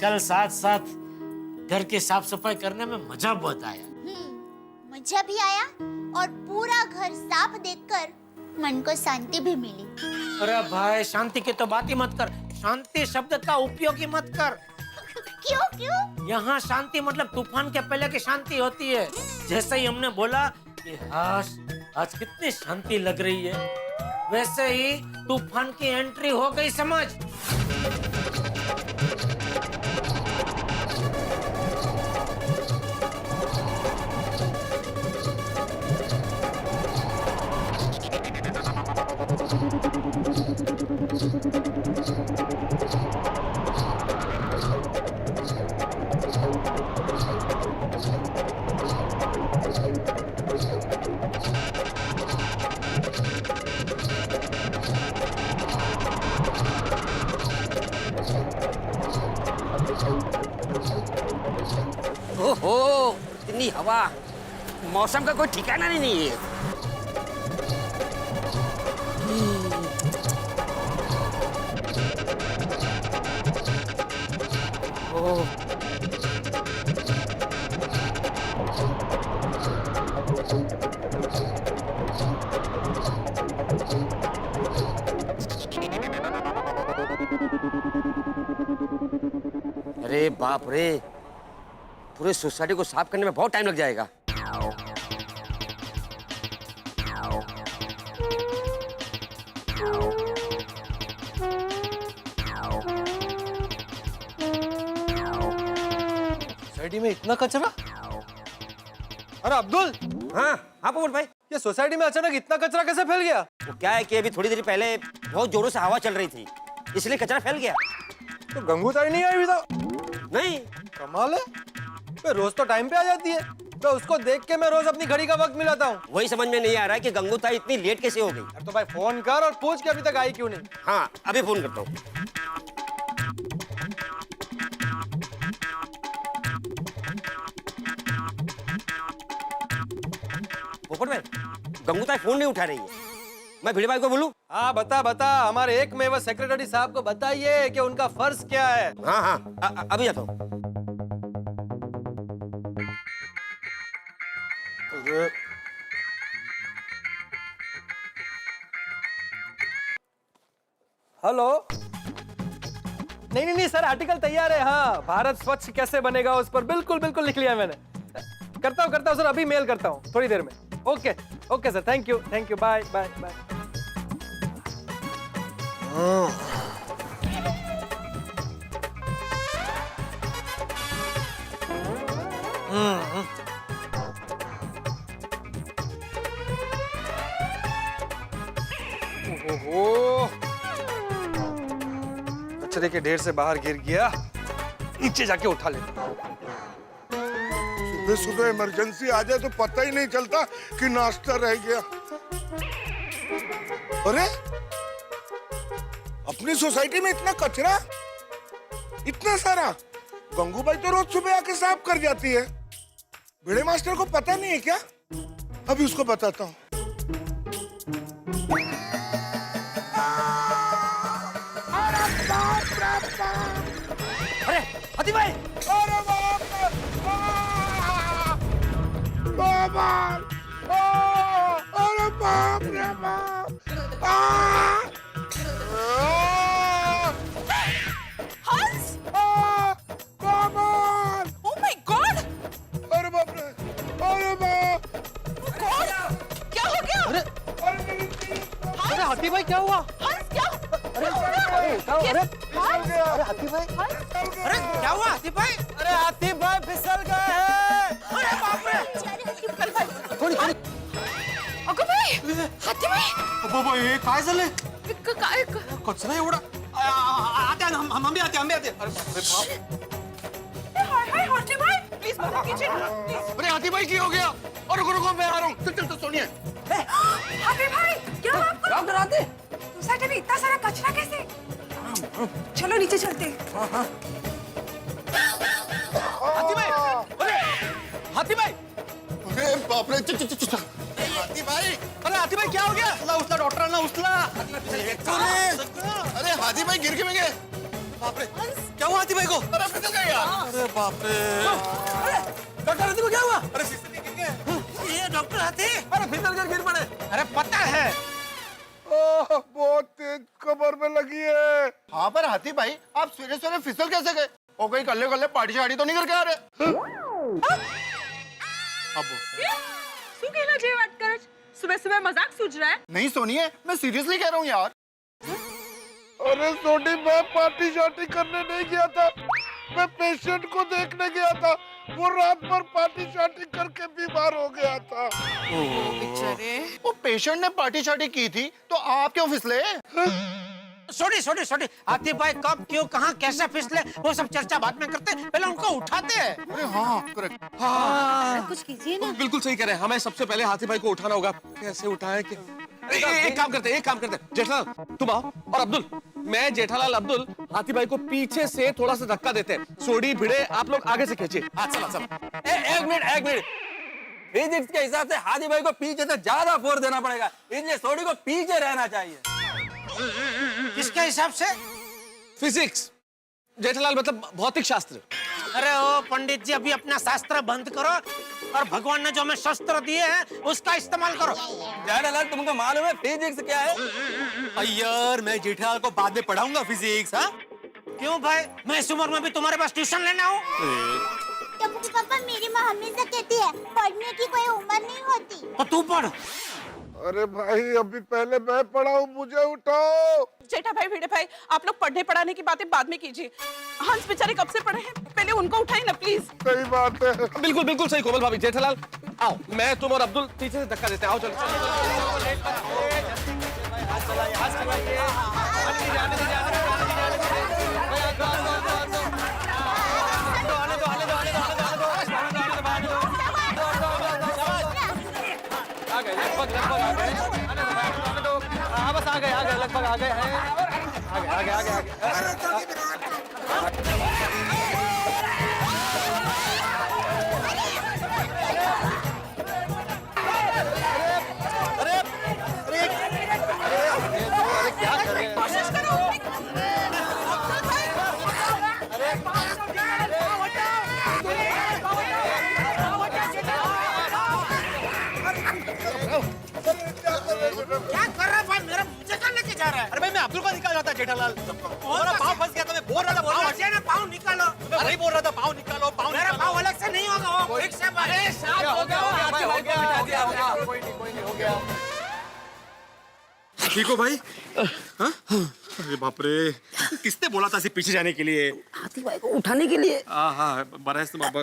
कल साथ साथ घर की साफ सफाई करने में मजा बहुत आया। मजा भी आया और पूरा घर साफ देखकर मन को शांति भी मिली। अरे भाई, शांति की तो बात ही मत कर, शांति शब्द का उपयोग ही मत कर। क्यों क्यों? यहाँ शांति मतलब तूफान के पहले की शांति होती है। जैसे ही हमने बोला कि आज कितनी शांति लग रही है, वैसे ही तूफान की एंट्री हो गई समझ। ओहो, इतनी हवा, मौसम का कोई ठिकाना नहीं है। ओह, अरे बाप रे, पूरे सोसाइटी को साफ करने में बहुत टाइम लग जाएगा। सोसाइटी में इतना कचरा? अरे अब्दुल। हाँ हाँ पवन भाई, ये सोसाइटी में अचानक इतना कचरा कैसे फैल गया? वो क्या है कि अभी थोड़ी देर पहले बहुत जोरों से हवा चल रही थी, इसलिए कचरा फैल गया। तो गंगू ताई नहीं आई अभी तक? नहीं, कमाल है, तो रोज तो टाइम पे आ जाती है। तो उसको देख के मैं रोज अपनी घड़ी का वक्त मिलाता हूँ। वही समझ में नहीं आ रहा है कि गंगूताई इतनी लेट कैसे हो गई। तो भाई फोन कर और पूछ के अभी तक आई क्यों नहीं। हाँ, अभी फोन करता हूँ। पोपट भाई, गंगूताई फोन नहीं उठा रही है, मैं भिड़े भाई को बोलूं? हाँ बता बता, हमारे एक मेवा सेक्रेटरी साहब को बताइए कि उनका फर्ज क्या है। हाँ हाँ, अभी आता हूँ। हेलो। नहीं सर, आर्टिकल तैयार है। हाँ, भारत स्वच्छ कैसे बनेगा उस पर बिल्कुल बिल्कुल लिख लिया मैंने। करता हूँ सर, अभी मेल करता हूँ थोड़ी देर में। Okay okay sir, thank you, bye bye bye. ओहो, कचरे के ढेर से बाहर गिर गया, नीचे जाके उठा ले। सुबह सुबह इमरजेंसी आ जाए तो पता ही नहीं चलता कि नाश्ता रह गया। अरे, अपनी सोसाइटी में इतना कचरा, इतना सारा। गंगूबाई तो रोज सुबह आके साफ कर जाती है। भिड़े मास्टर को पता नहीं है क्या? अभी उसको बताता हूँ। अरे हाथी भाई, अरे बाप रे! अरे बाप रे बाप! हंस! कमाल! Oh my God! अरे बाप रे! अरे बाप! God! क्या हो गया? अरे हाथी भाई, क्या हुआ? हंस, क्या? अरे हाथी भाई, अरे क्या हुआ हाथी भाई? अरे हाथी भाई फिसल गए हैं। अरे बाप रे! थोड़ी अगं बाई! हाथी बाई! बाबा, हे काय झालंय? काय? कचरा एवढा? आते आंबे आते. अरे बाप रे बाप. हाय हाथी बाई! प्लीज मदद कीजिए, प्लीज. अरे हाथी भाई क्या हो गया? और रुको मैं आ रहा हूँ। चल सोनिए। हाथी भाई, क्या हुआ आपको? डॉक्टर आते। सोसाइटी में इतना सारा कचरा कैसे? चलो नीचे चलते हैं। हाथी भाई, अरे हाथी भाई, अरे बाप रे! हाथी भाई! अरे हाथी भाई क्या हो गया? उचला डॉक्टरांना उचला. अरे हाथी भाई गिर के मैं गए। बाप रे, क्या हुआ हाथी भाई को? अरे फिसल गए यार। अरे बाप रे। डॉक्टर हाथी को क्या हुआ? अरे फिसल के गिर गए। ये डॉक्टर हाथी, अरे फिसल कर गिर पड़े। अरे पता है ओह, बहुत तेज कमर में लगी है। हाँ पर हाथी भाई, आप सवेरे सवेरे फिसल कैसे गए? ओ कहीं कल्ले कल्ले पार्टी शार्टी तो नहीं करके आ रहे? શું કહેલા જે વાત કરે છે? સુબહ મજાક સૂझ रहा है? नहीं सोनिए, मैं सीरियसली कह रहा हूँ यार। अरे सोनी, मैं पार्टी शार्टी करने नहीं गया था, मैं पेशेंट को देखने गया था। वो रात भर पार्टी शार्टी करके बीमार हो गया था। वो पेशेंट ने पार्टी शार्टी की थी तो आप क्यों फिसले? छोड़ी हाथी भाई कब क्यों कहाँ कैसे फिसले वो सब चर्चा बाद में करते, पहले उनको उठाते हैं। अरे हाँ करेक्ट। कुछ कीजिए ना। बिल्कुल सही कह रहे हैं, हमें सबसे पहले हाथी भाई को उठाना होगा। कैसे उठाए कि एक काम करते हैं जेठालाल तुम आओ और अब्दुल, मैं जेठालाल अब्दुल हाथी भाई को पीछे से थोड़ा सा धक्का देते हैं। सोडी भिड़े आप लोग आगे से खींचिए। चला एक मिनट फिजिक्स के हिसाब से हाथी भाई को पीछे से ज्यादा फोर्स देना पड़ेगा, इसलिए सोडी को पीछे रहना चाहिए। किसके हिसाब से? फिजिक्स जेठालाल मतलब भौतिक शास्त्र। अरे ओ पंडित जी, अभी अपना शास्त्र बंद करो और भगवान ने जो हमें शस्त्र दिए हैं उसका इस्तेमाल करो। जेठालाल तुमको मालूम है फिजिक्स क्या है? यार मैं जेठालाल को बाद में पढ़ाऊंगा फिजिक्स। हाँ क्यों भाई, मैं इस उम्र में भी तुम्हारे पास ट्यूशन लेना हूँ? टप्पू पापा, मेरी माँ हमेशा कहती है पढ़ने की कोई उम्र नहीं होती। तो तू पढ़। अरे भाई, अभी पहले मैं पढ़ाऊं, मुझे उठाओ। जेठा भाई, भिड़े भाई, आप लोग पढ़ने पढ़ाने की बातें बाद में कीजिए। हंस बेचारे कब से पढ़े हैं, पहले उनको उठाइए ना प्लीज। सही बात है। बिल्कुल सही कोमल भाभी। जेठालाल आओ, मैं तुम और अब्दुल पीछे से धक्का देते हैं। आओ चलो। लगभग आ गए। हाँ बस आ गए लगभग आ गए हैं। आगे। क्या कर रहे हैं? कोशिश करो। क्या कर रहा है भाई, मेरा मुझे कहाँ लेके जा रहा है? अरे भाई मैं अब्दुल को निकाल रहा था जेठालाल। मेरा पाँव फंस गया था, मैं बोल रहा था। पाँव निकालो। मैं वही बोल रहा था, पाँव निकालो पाँव मेरा पाँव अलग से नहीं होगा, वो ठीक से बात। अरे साफ हो गया। कोई नहीं हो गया। ठीक हो भाई? हाँ? अरे बाप रे, किसने बोला था पीछे जाने के लिए? हाथी भाई को उठाने के लिए। हाँ बरस बाबा।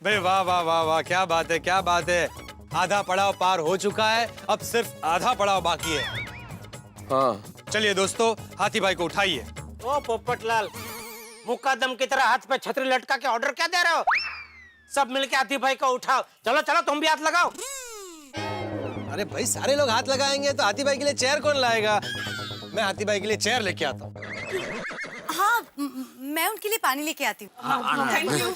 भाई वाह, क्या बात है। आधा पड़ाव पार हो चुका है, अब सिर्फ आधा पड़ाव बाकी है। हाँ चलिए दोस्तों, हाथी भाई को उठाइए। ओ पोपटलाल, मुकादम की तरह हाथ पे छतरी लटका के ऑर्डर क्या दे रहे हो? सब मिलके हाथी भाई को उठाओ। चलो तुम भी हाथ लगाओ। अरे भाई, सारे लोग हाथ लगाएंगे तो हाथी भाई के लिए चेयर कौन लाएगा? मैं हाथी भाई के लिए चेयर लेके आता हूँ। हाँ, मैं उनके लिए पानी लेके आती हूँ। Thank you.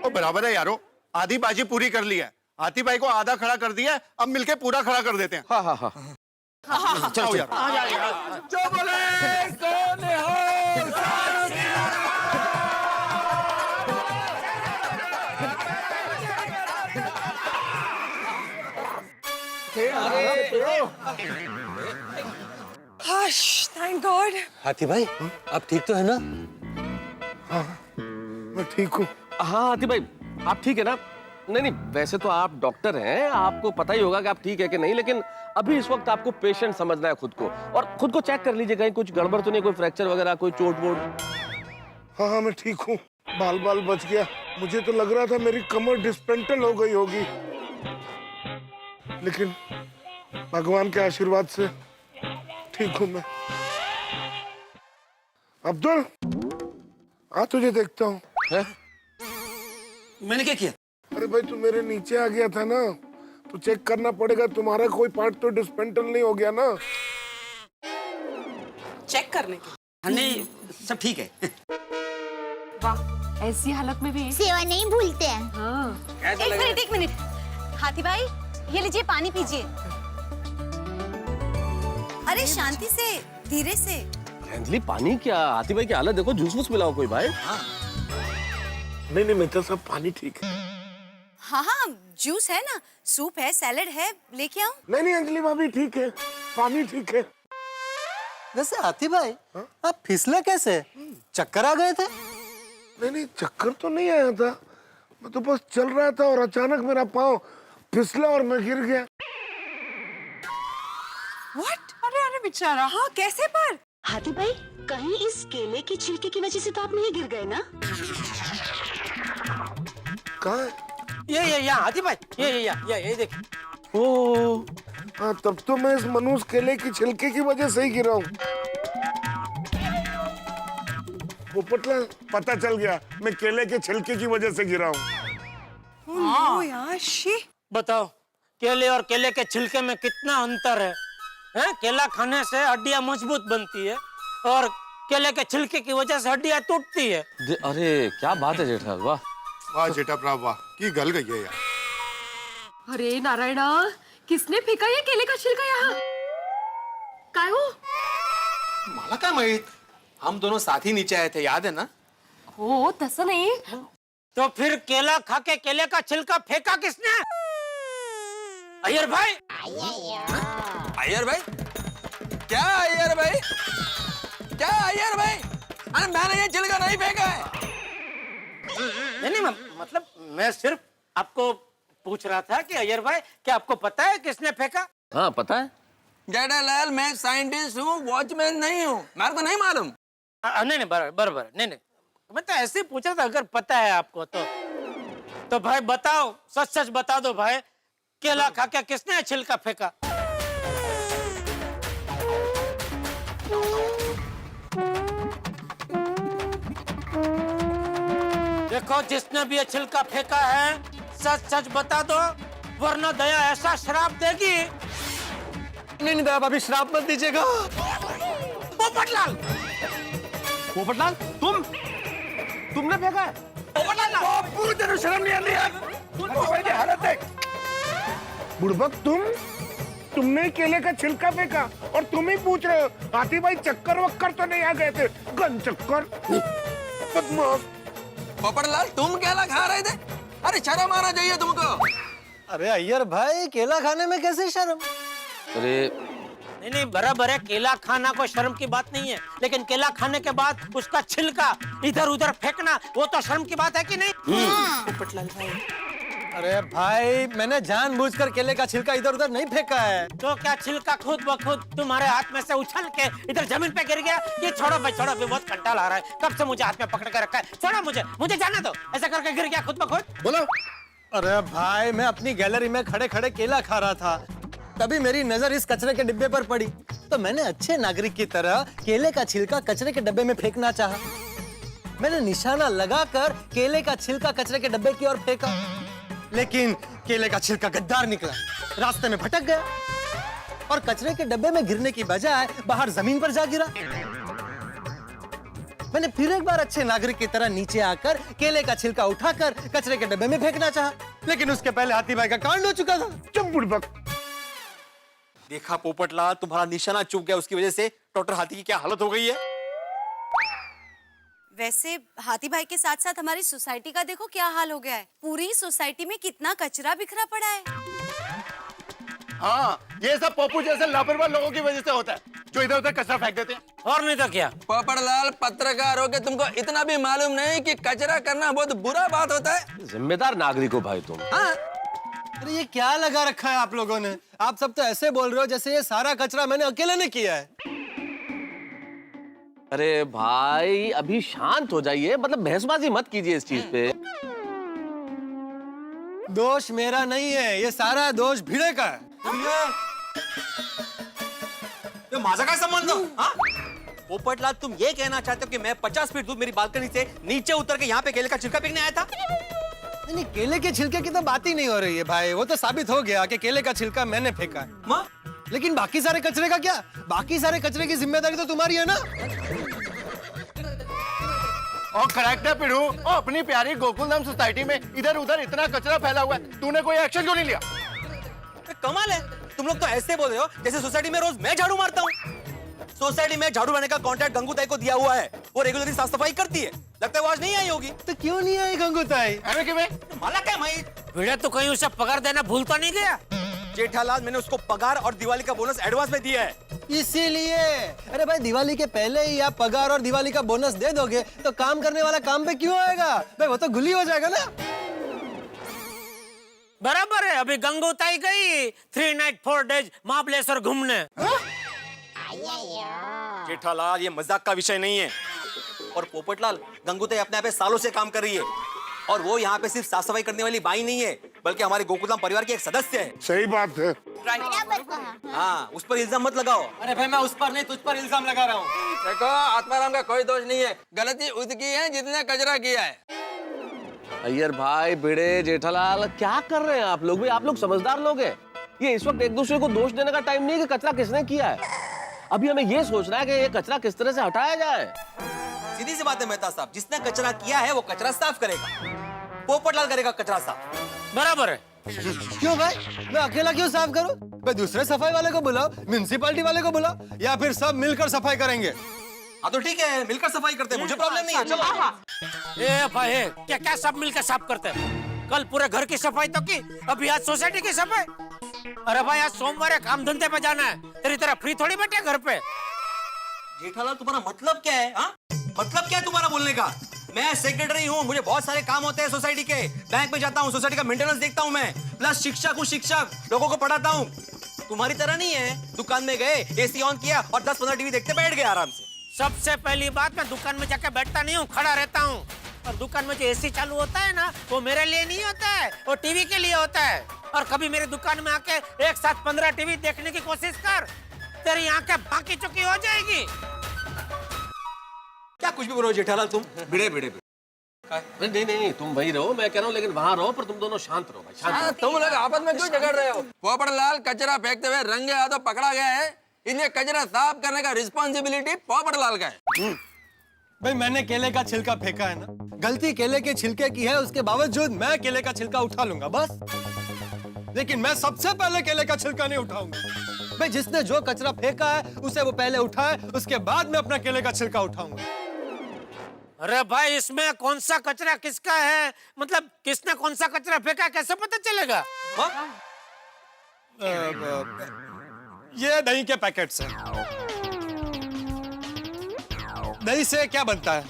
ओ बराबर है यारो, आधी बाजी पूरी कर ली है। हाथी भाई को आधा खड़ा कर दिया, अब मिलके पूरा खड़ा कर देते हैं। हाँ चलो यार। जो बोले कौन हो? Thank God. हाथी भाई, आप ठीक तो है ना? मैं ठीक हूँ। हाँ हाथी भाई, आप ठीक है ना? नहीं वैसे तो आप डॉक्टर हैं, आपको पता ही होगा कि आप ठीक है कि नहीं, लेकिन अभी इस वक्त आपको पेशेंट समझना है खुद को, और खुद को चेक कर लीजिए कहीं कुछ गड़बड़ तो नहीं, कोई फ्रैक्चर वगैरह, कोई चोट वोट। हाँ मैं ठीक हूँ, बाल बच गया। मुझे तो लग रहा था मेरी कमर डिस्पेंटल हो गई होगी, लेकिन भगवान के आशीर्वाद से ठीक हूँ मैं। अब्दुल, आ तुझे देखता हूँ। मैंने क्या किया? अरे भाई, तू मेरे नीचे आ गया था ना, तो चेक करना पड़ेगा, तुम्हारा कोई पार्ट तो डिस्पेंटल नहीं हो गया ना? चेक करने के। नहीं सब ठीक है। वाह, ऐसी हालत में भी सेवा नहीं भूलते हैं। हाँ। एक मिनट हाथी भाई, ये लीजिए पानी पीजिए। अरे शांति से, धीरे से। अंजलि पानी क्या? हाथी भाई की हालत देखो, जूस वूस पिलाओ कोई भाई। नहीं मित्तल साहब, पानी ठीक है। हाँ हाँ, जूस है ना, सूप है, सैलेड है, लेके आऊं? नहीं अंजलि भाभी ठीक है, पानी ठीक है। वैसे हाथी भाई, आप फिसले कैसे? चक्कर आ गए थे? नहीं चक्कर तो नहीं आया था, मैं तो बस चल रहा था और अचानक मेरा पाँव फिसला और मैं गिर गया। व्हाट? अरे अरे बेचारा। हाँ, कैसे पर? हाथी भाई, कहीं इस केले के छिलके की वजह से तो आप नहीं गिर गए ना? कहाँ है? ये यहाँ हाथी भाई, ये देखिए। ओ, हाँ तब तो मैं इस मनुष्य केले की छिलके की वजह से ही गिरा हूँ। पोपटलाल, पता चल गया, मैं केले के छिलके की वजह से गिरा हूँ। हाँ यार, शी। बताओ, केले और केले के छिलके में कितना अंतर है? हैं? केला खाने से हड्डियां मजबूत बनती है और केले के छिलके की वजह से हड्डियां टूटती है। अरे क्या बात है जेठालाल, वाह वाह जेठा प्रभु वाह, की गल गई है यार। अरे नारायणा, किसने फेंका ये केले का छिलका यहाँ? काय हो? मला काय माहित, हम दोनों साथ ही नीचे आए थे, याद है ना? हो तसं नाही। तो फिर केला खा के केले का छिलका फेंका किसने? अय्यर भाई। अय्यर भाई? क्या अय्यर भाई? क्या अय्यर भाई? अरे मैंने ये छिलका नहीं फेंका है। नहीं मतलब मैं सिर्फ आपको पूछ रहा था कि अय्यर भाई, क्या आपको पता है किसने फेंका? हाँ पता है। जेठालाल, मैं साइंटिस्ट हूँ, वॉचमैन नहीं हूँ, मेरे को नहीं मालूम। नहीं बराबर नहीं मैं तो ऐसे ही पूछ रहा था, अगर पता है आपको तो भाई बताओ, सच बता दो भाई, केला खा के किसने छिलका फेंका? देखो, जिसने भी ये छिलका फेंका है, सच बता दो, वरना दया ऐसा श्राप देगी। नहीं दया भाभी, श्राप मत दीजिएगा। पोपटलाल, पोपटलाल, तुमने फेंका है? बापू, तेरे शर्म नहीं आती यार? की हालत देख। बुड़बक, तुमने केले का छिलका फेंका और तुम ही पूछ रहे हो हाथी भाई चक्कर वक्कर तो नहीं आ गए थे? गन चक्कर। पोपटलाल, तुम केला खा रहे थे? अरे शर्म आना चाहिए तुमको। अरे अय्यर भाई, केला खाने में कैसे शर्म? अरे नहीं बराबर है, केला खाना कोई शर्म की बात नहीं है, लेकिन केला खाने के बाद उसका छिलका इधर उधर फेंकना, वो तो शर्म की बात है कि नहीं? पोपटलाल भाई, अरे भाई, मैंने जानबूझकर केले का छिलका इधर उधर नहीं फेंका है। तो क्या छिलका खुद ब खुद तुम्हारे हाथ में से उछल के इधर जमीन पे गिर गया? ये छोड़ो भाई, छोड़ो, बहुत कंटाल आ रहा है, कब से मुझे हाथ में पकड़ के रखा है, छोड़ो मुझे जाने दो। ऐसा करके गिर गया खुद ब खुद? बोलो। अरे भाई, मैं अपनी गैलरी में खड़े खड़े केला खा रहा था, तभी मेरी नजर इस कचरे के डिब्बे पर पड़ी, तो मैंने अच्छे नागरिक की तरह केले का छिलका कचरे के डब्बे में फेंकना चाहा। मैंने निशाना लगाकर केले का छिलका कचरे के डब्बे की ओर फेंका, लेकिन केले का छिलका गद्दार निकला, रास्ते में भटक गया और कचरे के डब्बे में गिरने की बजाय बाहर जमीन पर जा गिरा। मैंने फिर एक बार अच्छे नागरिक की तरह नीचे आकर केले का छिलका उठाकर कचरे के डब्बे में फेंकना चाहा, लेकिन उसके पहले हाथी भाई का कांड हो चुका था। चुप बुड़बक। देखा पोपटलाल, तुम्हारा निशाना चूक गया, उसकी वजह से डॉक्टर हाथी की क्या हालत हो गई है। वैसे हाथी भाई के साथ साथ हमारी सोसाइटी का देखो क्या हाल हो गया है। पूरी सोसाइटी में कितना कचरा बिखरा पड़ा है। हाँ, ये सब पप्पू जैसे लापरवाह लोगों की वजह से होता है, जो इधर उधर कचरा फेंक देते हैं। और नहीं तो क्या? पोपटलाल, पत्रकार हो के तुमको इतना भी मालूम नहीं कि कचरा करना बहुत बुरा बात होता है? जिम्मेदार नागरिक हो भाई तुम। हाँ? अरे ये क्या लगा रखा है आप लोगों ने? आप सब तो ऐसे बोल रहे हो जैसे ये सारा कचरा मैंने अकेले ने किया है। अरे भाई अभी शांत हो जाइए, मतलब बहसबाजी मत कीजिए इस चीज पे। दोष मेरा नहीं है, ये सारा दोष भिड़े का है। ये माझा काय संबंध? हाँ? पोपटलाल, तुम ये कहना चाहते हो कि मैं 50 फीट दूर मेरी बालकनी से नीचे उतर के यहाँ पे केले का छिलका फेंकने आया था? नहीं, केले के छिलके की तो बात ही नहीं हो रही है भाई, वो तो साबित हो गया कि केले का छिलका मैंने फेंका है। माँ? लेकिन बाकी सारे कचरे का क्या? बाकी सारे कचरे की जिम्मेदारी तो तुम्हारी है ना। और करेक्ट है पिड़ू, और अपनी प्यारी गोकुलधाम सोसाइटी में इधर उधर इतना कचरा फैला हुआ है, तूने कोई एक्शन क्यों नहीं लिया? कमाल है, तुम लोग तो ऐसे बोल रहे हो जैसे सोसाइटी में रोज मैं झाड़ू मारता हूँ। सोसाइटी में झाड़ू लाने का कॉन्ट्रैक्ट गंगूताई को दिया हुआ है, वो रेगुलरली साफ सफाई करती है। लगता है वो आज नहीं आई होगी। तो क्यों नहीं आई गंगूताई? अरे क्यों माला क्या भाई? भिड़े तो कहीं उसे पगार देना भूल तो नहीं गया? जेठालाल, मैंने उसको पगार और दिवाली का बोनस एडवांस में दिया है। इसीलिए। अरे भाई, दिवाली के पहले ही आप पगार और दिवाली का बोनस दे दोगे तो काम करने वाला काम पे क्यों आएगा भाई? वो तो गुली हो जाएगा ना। बराबर है। अभी गंगोताई गई 3 नाइट 4 डेज महाबलेश्वर घूमने। जेठालाल, ये मजाक का विषय नहीं है। और पोपटलाल, गंगूताई अपने आप पे सालों से काम कर रही है और वो यहाँ पे सिर्फ साफ सफाई करने वाली बाई नहीं है, बल्कि हमारे गोकुलधाम परिवार की एक सदस्य है। सही बात है। बराबर कहा। हाँ, उस पर इल्जाम मत लगाओ। अरे भाई, मैं उस पर नहीं तुझ पर इल्जाम लगा रहा हूँ। देखो, आत्माराम का कोई दोष नहीं है, गलती उसकी है जिसने कचरा किया है। अय्यर भाई, भिड़े, जेठालाल, क्या कर रहे हैं आप लोग भी? आप लोग समझदार लोग हैं। ये इस वक्त एक दूसरे को दोष देने का टाइम नहीं है कि कचरा किसने किया है। अभी हमें ये सोचना है कि ये कचरा किस तरह से हटाया जाए। सीधी सी बात है मेहता साहब, जिसने कचरा किया है वो कचरा साफ करेगा। पोपटलाल करेगा कचरा साफ। बराबर है। क्यों भाई, मैं अकेला क्यों साफ करूं? भाई, दूसरे सफाई वाले को बुलाओ, म्युनिसिपैलिटी वाले को बुलाओ, या फिर सब मिलकर सफाई करेंगे। हाँ तो ठीक है, मिलकर सफाई करते हैं, मुझे प्रॉब्लम नहीं है। चलो। ए भाई, क्या क्या सब मिलकर साफ करते हैं? कल पूरे घर की सफाई तो की, अभी आज सोसाइटी की सफाई। अरे भाई, आज सोमवार है, काम धंधे पे जाना है। तेरी तरह फ्री थोड़ी बैठे घर पे। जेठालाल, तुम्हारा मतलब क्या है? हाँ, मतलब क्या है तुम्हारा बोलने का? मैं सेक्रेटरी हूँ, मुझे बहुत सारे काम होते हैं सोसाइटी के। बैंक में जाता हूँ, सोसाइटी का मेंटेनेंस देखता हूँ मैं, प्लस शिक्षक हूँ, शिक्षक लोगों को पढ़ाता हूँ। तुम्हारी तरह नहीं है, दुकान में गए, एसी ऑन किया और 10-15 टीवी देखते बैठ गए आराम से। सबसे पहली बात, मैं दुकान में जाके बैठता नहीं हूँ, खड़ा रहता हूँ। और दुकान में जो एसी चालू होता है ना, वो मेरे लिए नहीं होता है, वो टीवी के लिए होता है। और कभी मेरी दुकान में आके एक साथ 15 टीवी देखने की कोशिश कर, तेरी आंखें बाकी चुकी हो जाएगी। क्या कुछ भी बोलो जेठालाल तुम? भिड़े भिड़े नहीं नहीं, तुम वही रहो, मैं कह रहा हूँ, लेकिन वहां रहो, पर तुम दोनों शांत रहो भाई, शांत रहो। तुम लोग आपस में क्यों झगड़ रहे हो? पोपटलाल कचरा फेंकते हुए रंगे हाथों पकड़ा गया है, इन्हें कचरा साफ करने का रिस्पॉन्सिबिलिटी पोपटलाल का है। भाई, मैंने केले का छिलका फेंका है ना, गलती केले के छिलके की है, उसके बावजूद मैं केले का छिलका उठा लूंगा बस। लेकिन मैं सबसे पहले केले का छिलका नहीं उठाऊंगा। भाई, जिसने जो कचरा फेंका है उसे वो पहले उठाए, उसके बाद मैं अपना केले का छिलका उठाऊंगा। अरे भाई, इसमें कौन सा कचरा किसका है, मतलब किसने कौन सा कचरा फेंका, कैसे पता चलेगा? ये दही के पैकेट्स हैं। दही से क्या बनता है?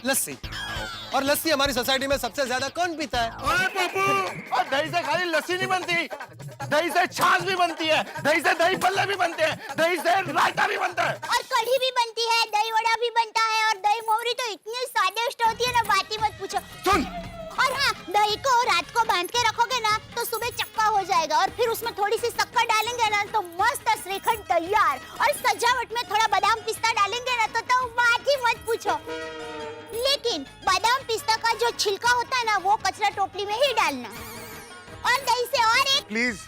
लस्सी। और लस्सी हमारी सोसाइटी में सबसे ज्यादा कौन पीता है? अरे बाबू, और दही से खाली लस्सी नहीं बनती, दही से छाछ भी बनती है, दही से दही भल्ले भी बनते हैं, दही से रायता भी बनता है, और कढ़ी भी बनती है, दही वड़ा भी बनता है, और दही मोहरी तो इतनी स्वादिष्ट होती है ना, बात ही मत पूछो। सुन। और हाँ, दही को रात को बांध के रखोगे ना तो सुबह चक्का हो जाएगा, और फिर उसमें थोड़ी सी शक्कर डालेंगे ना तो मस्त श्रीखंड तैयार, और सजावट में थोड़ा बादाम पिस्ता डालेंगे ना तो बात ही मत पूछो। लेकिन बादाम पिस्ता का जो छिलका होता है ना, वो कचरा टोपली में ही डालना। और दही से और एक प्लीज,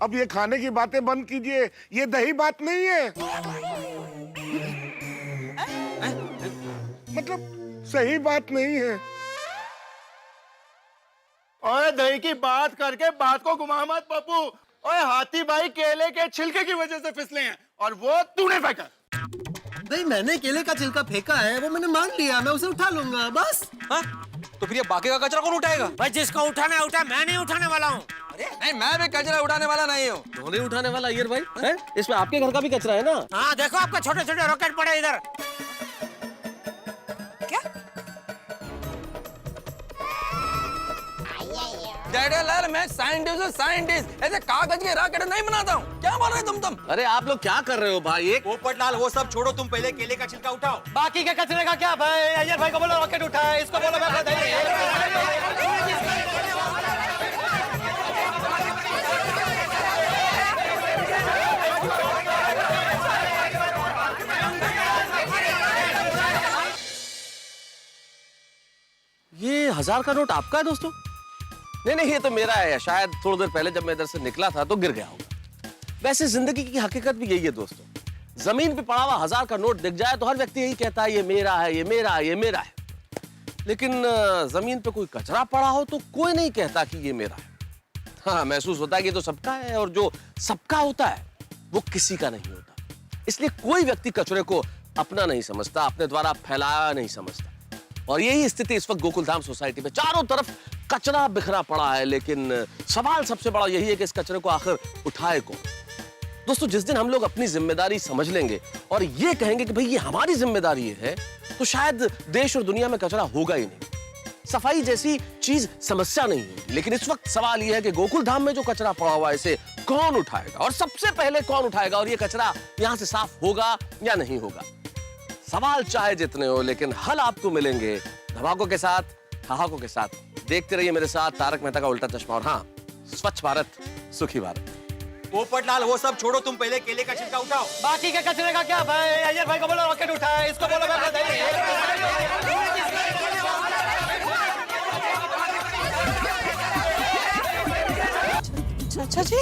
अब ये खाने की बातें बंद कीजिए, ये दही बात नहीं है। मतलब सही बात नहीं है। ओए, दही की बात करके बात को घुमा मत पप्पू। ओए, हाथी भाई केले के छिलके की वजह से फिसले हैं, और वो तूने फेंका। भाई, मैंने केले का छिलका फेंका है, वो मैंने मान लिया, मैं उसे उठा लूंगा बस। हाँ? तो फिर ये बाकी का कचरा कौन उठाएगा? भाई, जिसको उठाना है उठा, मैं नहीं उठाने वाला हूँ। अरे नहीं, मैं भी कचरा उठाने वाला नहीं हूँ। क्यों नहीं उठाने वाला अय्यर भाई? हैं? इसमें आपके घर का भी कचरा है ना? हाँ, देखो आपके छोटे छोटे रॉकेट पड़े इधर। जेठालाल, मैं साइंटिस्ट हूँ, साइंटिस्ट। ऐसे कागज के रॉकेट नहीं बनाता हूँ। क्या बोल रहे तुम? अरे आप लोग क्या कर रहे हो भाई? एक पोपटलाल, वो सब छोड़ो, तुम पहले केले का छिलका उठाओ। बाकी के कचरे का क्या भाई? अय्यर भाई को बोलो रॉकेट उठाए, इसको बोलो मैं अपना ये 1000 का नोट आपका है दोस्तों? नहीं, ये तो मेरा है। शायद थोड़ी देर पहले जब मैं इधर से निकला था तो गिर गया होगा। वैसे जिंदगी की हकीकत भी यही है दोस्तों। जमीन पे पड़ा हुआ 1000 का नोट दिख जाए तो हर व्यक्ति यही कहता है, ये मेरा है, ये मेरा है, ये मेरा है। लेकिन जमीन पे कोई कचरा पड़ा हो तो कोई नहीं कहता कि ये मेरा है। हाँ, महसूस होता है कि ये तो सबका है, और जो सबका होता है वो किसी का नहीं होता। इसलिए कोई व्यक्ति कचरे को अपना नहीं समझता, अपने द्वारा फैलाया नहीं समझता। और यही स्थिति इस वक्त गोकुलधाम सोसाइटी में, चारों तरफ कचरा बिखरा पड़ा है। लेकिन सवाल सबसे बड़ा यही है कि इस कचरे को आखिर उठाए कौन। दोस्तों, जिस दिन हम लोग अपनी जिम्मेदारी समझ लेंगे और ये कहेंगे कि भाई ये हमारी जिम्मेदारी है, तो शायद देश और दुनिया में कचरा होगा ही नहीं। सफाई जैसी चीज समस्या नहीं है। लेकिन इस वक्त सवाल यह है कि गोकुलधाम में जो कचरा पड़ा हुआ है इसे कौन उठाएगा, और सबसे पहले कौन उठाएगा, और ये कचरा यहां से साफ होगा या नहीं होगा। सवाल चाहे जितने हो, लेकिन हल आपको मिलेंगे धमाकों के साथ, ठहाकों के साथ। देखते रहिए मेरे साथ तारक मेहता का उल्टा चश्मा। और हाँ, स्वच्छ भारत सुखी भारत। पोपटलाल वो सब छोड़ो, तुम पहले केले का छिलका उठाओ। बाकी के कचरे का क्या भाई? अय्यर भाई को बोलो रॉकेट उठाए, इसको बोलो मैं चाचा जी,